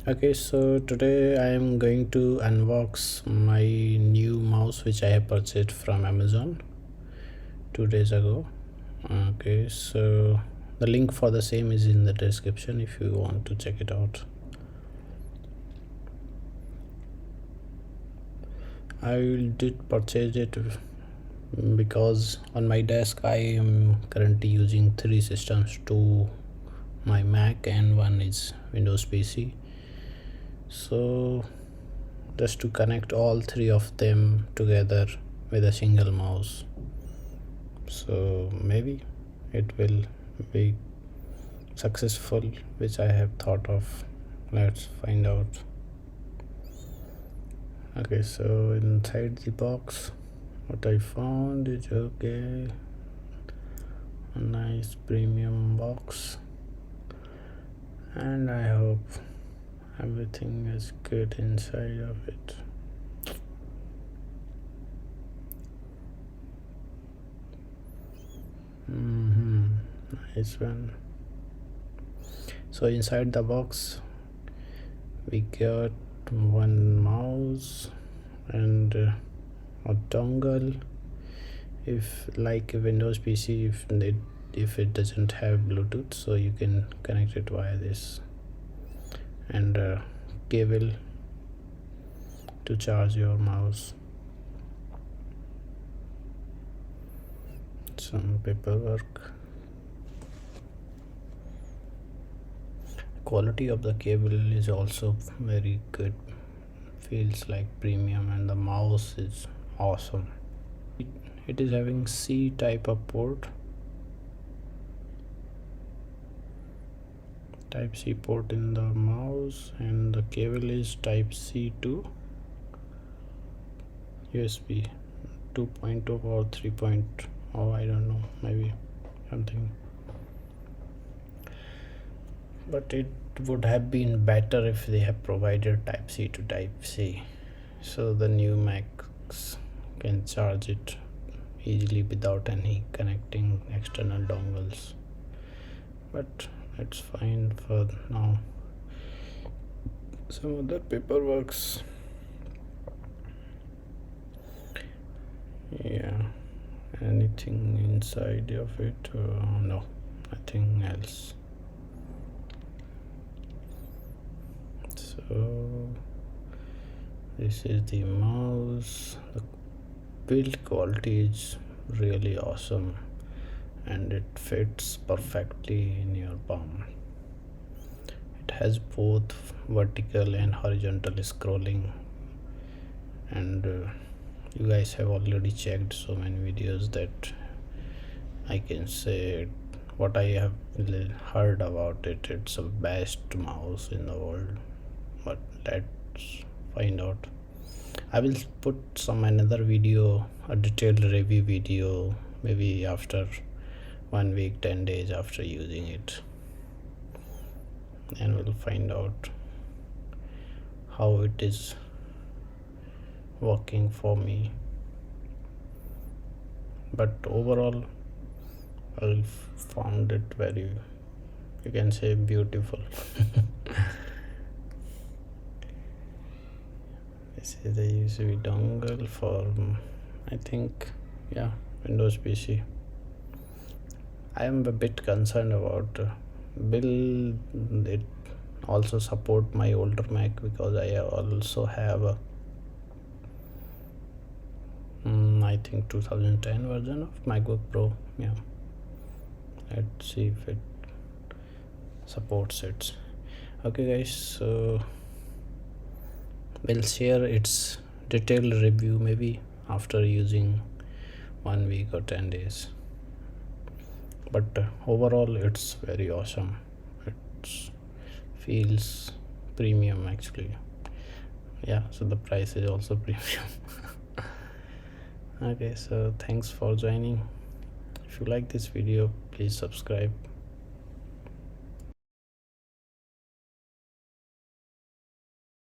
Okay, so today I am going to unbox my new mouse which I have purchased from Amazon 2 days ago. Okay, so the link for the same is in the description if you want to check it out. I did purchase it because on my desk I am currently using three systems, two my Mac and one is Windows PC. So just to connect all three of them together with a single mouse, so maybe it will be successful, which I have thought of. Let's find out. Okay, so inside the box what I found is okay, a nice premium box, and I hope everything is good inside of it. Nice one. So inside the box we got one mouse and a dongle. If like a Windows PC, if it doesn't have Bluetooth, so you can connect it via this, and a cable to charge your mouse. Some paperwork. Quality of the cable is also very good, feels like premium, and the mouse is awesome. It is having C type of port, type C port in the mouse, and the cable is type C to USB 2.0 or 3.0, I don't know, maybe something. But it would have been better if they have provided type C to type C, so the new Macs can charge it easily without any connecting external dongles. But it's fine for now. Some other paperworks. Yeah, anything inside of it? No, nothing else. So this is the mouse. The build quality is really awesome and it fits perfectly in your palm. It has both vertical and horizontal scrolling, and you guys have already checked so many videos that I can say what I have heard about it. It's the best mouse in the world, but let's find out. I will put some another video, a detailed review video, maybe after 1 week, 10 days after using it, and we'll find out how it is working for me. But overall I found it very, you can say, beautiful. This is the USB dongle for, I think, yeah, Windows PC. I am a bit concerned about will it also support my older Mac, because I also have a I think 2010 version of MacBook Pro. Yeah, let's see if it supports it. Okay guys, so we'll share its detailed review maybe after using 1 week or 10 days. But overall it's very awesome. It feels premium actually. Yeah, so the price is also premium. Okay, so thanks for joining. If you like this video, please subscribe.